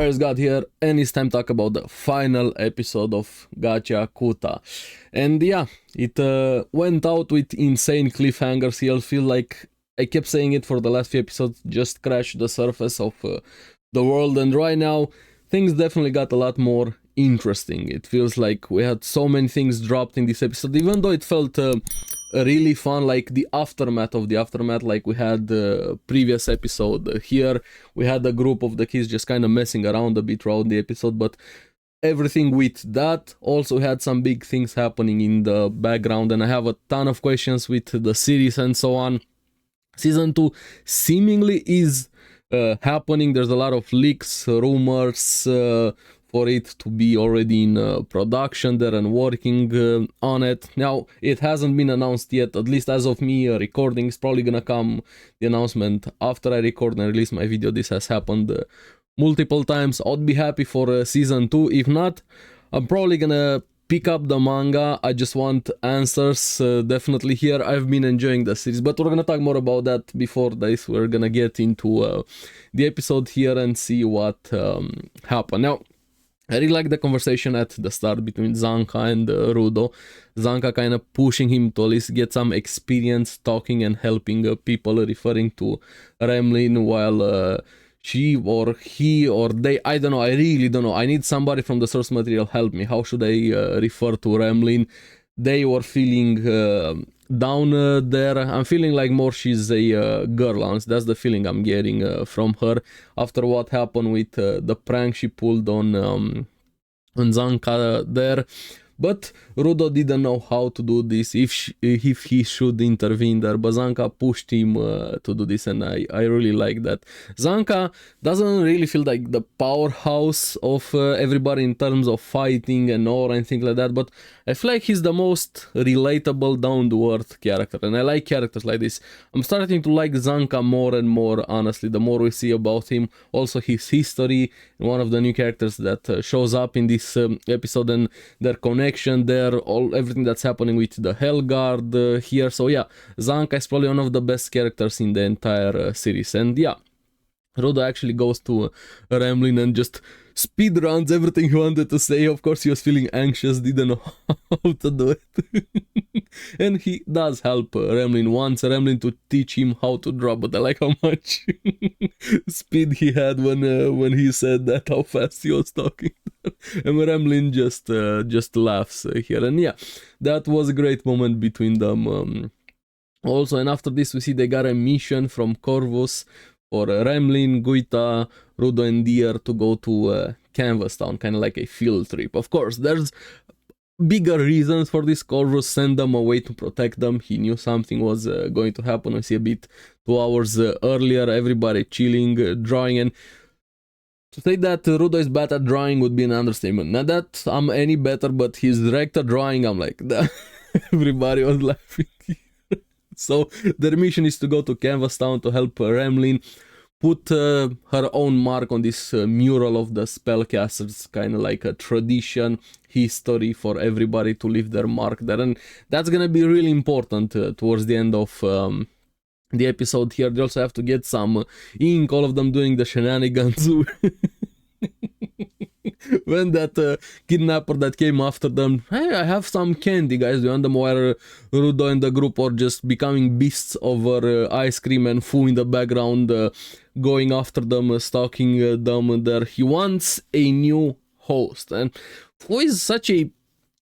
God here, and it's time to talk about the final episode of Gachiakuta. And yeah, it went out with insane cliffhangers. You'll feel like I kept saying it for the last few episodes, just scratched the surface of the world, and right now things definitely got a lot more interesting. It feels like we had so many things dropped in this episode, even though it felt really fun, like the aftermath of the aftermath, like we had the previous episode. Here we had a group of the kids just kind of messing around a bit throughout the episode, but everything with that also had some big things happening in the background, and I have a ton of questions with the series and so on. Season 2 seemingly is happening. There's a lot of leaks, rumors for it to be already in production there and working on it. Now, it hasn't been announced yet, at least as of me recording. It's probably gonna come, the announcement, after I record and release my video. This has happened multiple times. I'd be happy for season 2. If not, I'm probably gonna pick up the manga. I just want answers definitely here. I've been enjoying the series, but we're gonna talk more about that. Before this, we're gonna get into the episode here and see what happened. Now, I really like the conversation at the start between Zanka and Rudo. Zanka kind of pushing him to at least get some experience talking and helping people, referring to Remlin, while she or he or they, I don't know, I really don't know. I need somebody from the source material help me. How should I refer to Remlin? They were feeling down there. I'm feeling like more she's a girl, honestly. That's the feeling I'm getting from her after what happened with the prank she pulled on Zanka there. But Rudo didn't know how to do this, if he should intervene there, but Zanka pushed him to do this, and I really like that. Zanka doesn't really feel like the powerhouse of everybody in terms of fighting and aura and things like that, but I feel like he's the most relatable, down-to-earth character, and I like characters like this. I'm starting to like Zanka more and more, honestly, the more we see about him. Also his history, one of the new characters that shows up in this episode, and their connection there, everything that's happening with the Hellguard here. So yeah, Zanka is probably one of the best characters in the entire series. And yeah, Rudo actually goes to Remlin and just speed runs everything he wanted to say. Of course, he was feeling anxious, didn't know how to do it. And he does help Remlin, wants Remlin to teach him how to draw, but I like how much speed he had when he said that, how fast he was talking. And Remlin just laughs here. And yeah, that was a great moment between them. Also, and after this we see they got a mission from Corvus for Remlin, Guita, Rudo and Deer to go to Canvas Town, kind of like a field trip. Of course, there's bigger reasons for this. Corvus sent them away to protect them. He knew something was going to happen. We see a bit 2 hours earlier, everybody chilling, drawing, and to say that Rudo is bad at drawing would be an understatement. Not that I'm any better, but his director drawing, I'm like, everybody was laughing. So their mission is to go to Canvas Town to help Remlin put her own mark on this mural of the spellcasters, kind of like a tradition, history for everybody to leave their mark there. And that's gonna be really important towards the end of the episode here. They also have to get some ink, all of them doing the shenanigans. When that kidnapper that came after them, hey, I have some candy, guys, you want them, while Rudo and the group are just becoming beasts over ice cream, and Fu in the background going after them, stalking them there. He wants a new host, and Fu is such a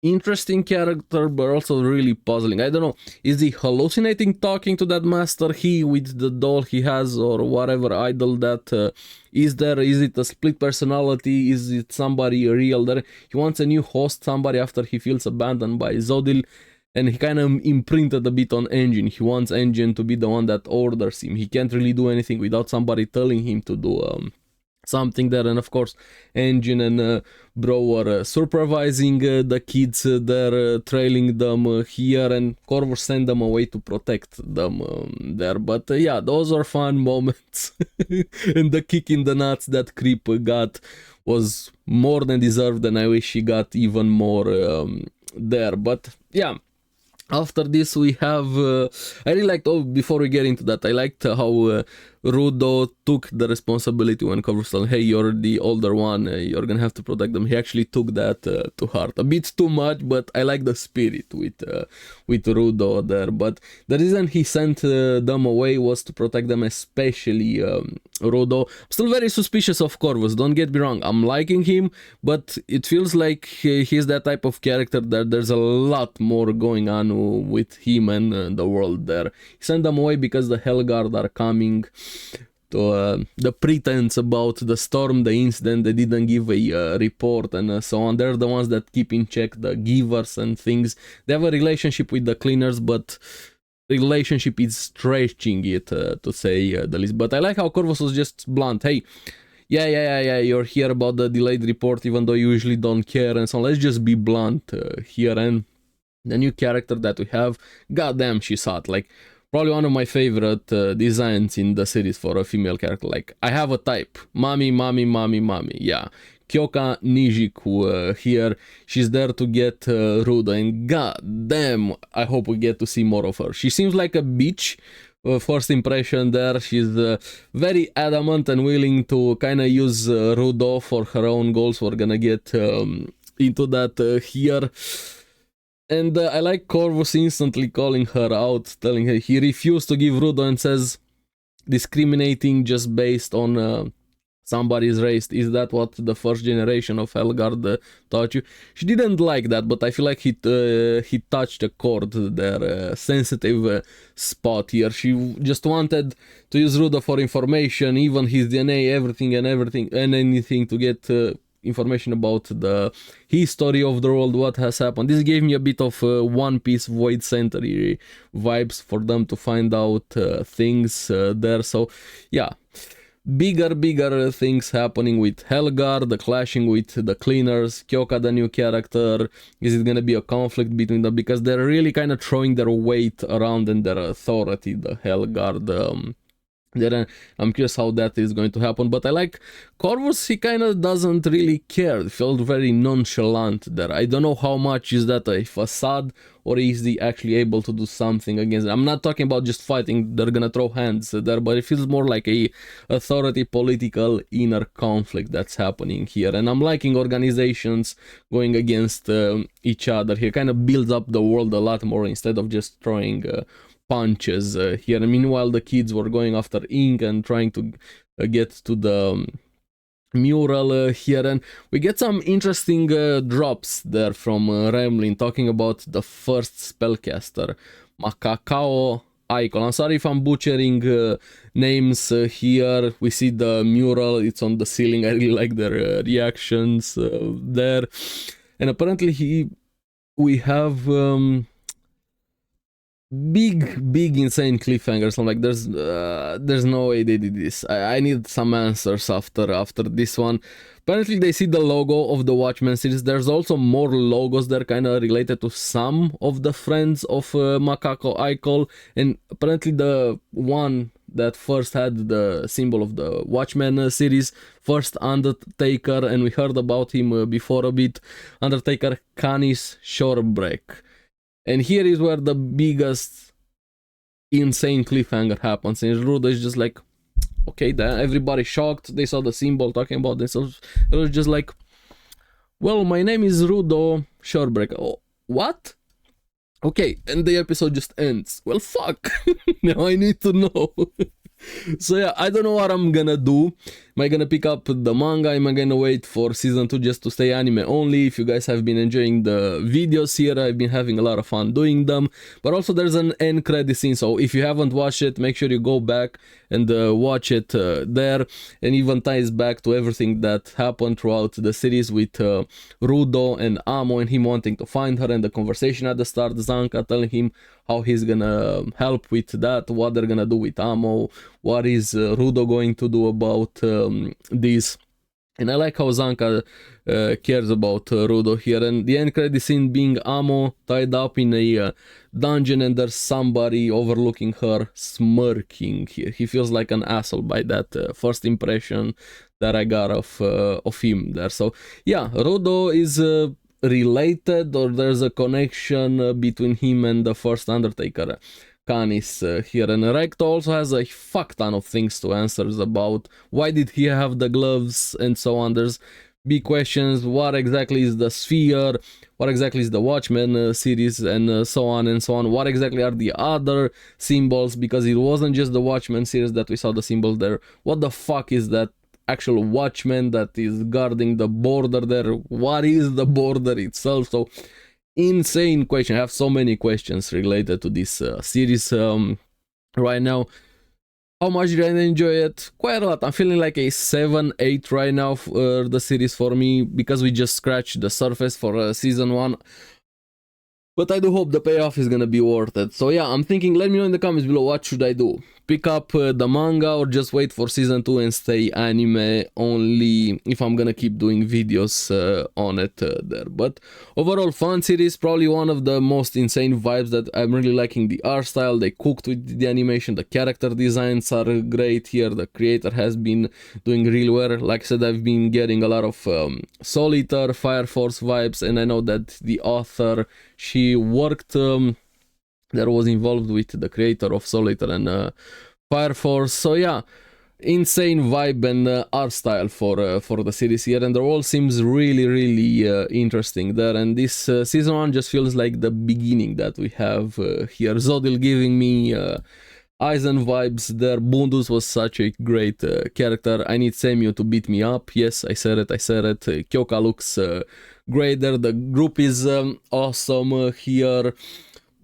interesting character, but also really puzzling. I don't know, is he hallucinating talking to that master, he with the doll he has, or whatever idol that is there? Is it a split personality? Is it somebody real there? He wants a new host, somebody after he feels abandoned by Zodil, and he kind of imprinted a bit on Engine. He wants Engine to be the one that orders him. He can't really do anything without somebody telling him to do something there. And of course, Engine and Bro are supervising the kids there, trailing them here, and Corvus send them away to protect them there. But yeah, those are fun moments. And the kick in the nuts that Creep got was more than deserved, and I wish he got even more there. But yeah, after this we have I really liked, before we get into that, I liked how Rudo took the responsibility when Corvus told, hey, you're the older one, you're gonna have to protect them. He actually took that to heart. A bit too much, but I like the spirit with Rudo there. But the reason he sent them away was to protect them, especially Rudo. I'm still very suspicious of Corvus, don't get me wrong. I'm liking him, but it feels like he's that type of character that there's a lot more going on with him and the world there. He sent them away because the Hellguard are coming to the pretense about the storm, the incident. They didn't give a report and so on. They're the ones that keep in check the givers and things. They have a relationship with the cleaners, but relationship is stretching it to say the least. But I like how Corvus was just blunt. Hey, yeah, you're here about the delayed report, even though you usually don't care and so on. Let's just be blunt here. And the new character that we have, goddamn, she's hot. Like, probably one of my favorite designs in the series for a female character. Like, I have a type. Mommy. Yeah. Kyoka Nijiku here. She's there to get Rudo. And goddamn, I hope we get to see more of her. She seems like a bitch. First impression there. She's very adamant and willing to kind of use Rudo for her own goals. We're gonna get into that here. And I like Corvus instantly calling her out, telling her he refused to give Rudo and says discriminating just based on somebody's race. Is that what the first generation of Hellguard taught you? She didn't like that, but I feel like he touched a chord there, sensitive spot here. She just wanted to use Rudo for information, even his DNA, everything and anything to get information about the history of the world, what has happened. This gave me a bit of One Piece Void Century vibes for them to find out things there. So yeah, bigger things happening with Hellguard, the clashing with the cleaners, Kyoka, the new character. Is it gonna be a conflict between them? Because they're really kind of throwing their weight around and their authority, the Hellguard. I'm curious how that is going to happen, but I like Corvus. He kind of doesn't really care. It felt very nonchalant there. I don't know how much is that a facade, or is he actually able to do something against it. I'm not talking about just fighting, they're gonna throw hands there, but it feels more like a authority, political inner conflict that's happening here. And I'm liking organizations going against each other here. Kind of builds up the world a lot more instead of just throwing punches here. And meanwhile, the kids were going after ink and trying to get to the mural here, and we get some interesting drops there from Ramlin talking about the first spellcaster, Makakao Icon. I'm sorry if I'm butchering names here. We see the mural, it's on the ceiling. I really like their reactions there. And apparently we have big insane cliffhangers. I'm like, there's no way they did this. I need some answers after this one. Apparently they see the logo of the Watchmen series. There's also more logos that are kind of related to some of the friends of Makako Icon, and apparently the one that first had the symbol of the Watchmen series, first Undertaker, and we heard about him before a bit, Undertaker Canis Shorebreak. And here is where the biggest insane cliffhanger happens. And Rudo is just like, okay, then everybody shocked. They saw the symbol talking about themselves. It was just like, well, my name is Rudo Shorebreak. Oh, what? Okay, and the episode just ends. Well, fuck. Now I need to know. So yeah, I don't know what I'm gonna do. Am I gonna pick up the manga? Am I gonna wait for season 2 just to stay anime only? If you guys have been enjoying the videos here, I've been having a lot of fun doing them. But also there's an end credit scene, so if you haven't watched it, make sure you go back and watch it there. And even ties back to everything that happened throughout the series with Rudo and Amo and him wanting to find her, and the conversation at the start, Zanka telling him how he's gonna help with that, what they're gonna do with Amo, what is Rudo going to do about this. And I like how Zanka cares about Rudo here. And the end credit scene being Amo tied up in a dungeon, and there's somebody overlooking her smirking here. He feels like an asshole by that first impression that I got of him there. So yeah, Rudo is related, or there's a connection between him and the first Undertaker. Canis here, and Recto also has a fuck ton of things to answer about why did he have the gloves and so on. There's big questions: what exactly is the sphere, what exactly is the Watchmen series, and so on and so on. What exactly are the other symbols, because it wasn't just the Watchmen series that we saw the symbols there. What the fuck is that actual Watchman that is guarding the border there? What is the border itself? So insane question. I have so many questions related to this series right now. How much did I enjoy it? Quite a lot. I'm feeling like a 7-8 right now for the series for me, because we just scratched the surface for season 1. But I do hope the payoff is gonna be worth it. So yeah, I'm thinking, let me know in the comments below, what should I do? Pick up the manga or just wait for season 2 and stay anime only if I'm gonna keep doing videos on it there. But overall, fun series, probably one of the most insane vibes that I'm really liking the art style. They cooked with the animation, the character designs are great here, the creator has been doing really well. Like I said, I've been getting a lot of Solitaire, Fire Force vibes, and I know that the author, she worked that was involved with the creator of Solitaire and Fire Force. So yeah, insane vibe and art style for the series here, and the all seems really interesting there. And this season 1 just feels like the beginning that we have here. Zodil giving me Aizen vibes there. Bundus was such a great character. I need Semyo to beat me up. Yes, I said it. Kyoka looks great there. The group is awesome here.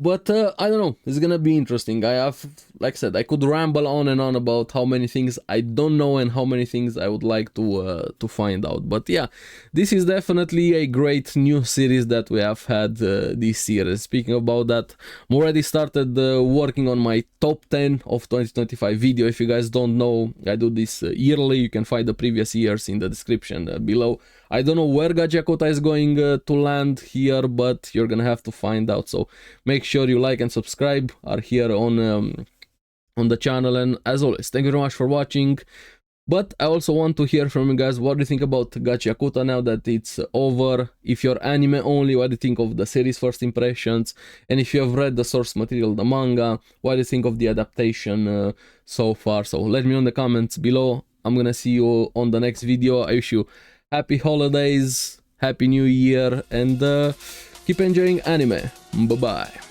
But I don't know, it's gonna be interesting. I have, like I said, I could ramble on and on about how many things I don't know and how many things I would like to find out. But yeah, this is definitely a great new series that we have had this year. And speaking about that, I'm already started working on my top 10 of 2025 video. If you guys don't know, I do this yearly. You can find the previous years in the description below. I don't know where Gachiakuta is going to land here, but you're gonna have to find out. So make sure you like and subscribe, are here on the channel, and as always, thank you very much for watching. But I also want to hear from you guys, what do you think about Gachiakuta now that it's over? If you're anime only, what do you think of the series first impressions? And if you have read the source material, the manga, what do you think of the adaptation so far? So let me know in the comments below. I'm gonna see you on the next video. I wish you happy holidays, happy new year, and keep enjoying anime. Bye bye.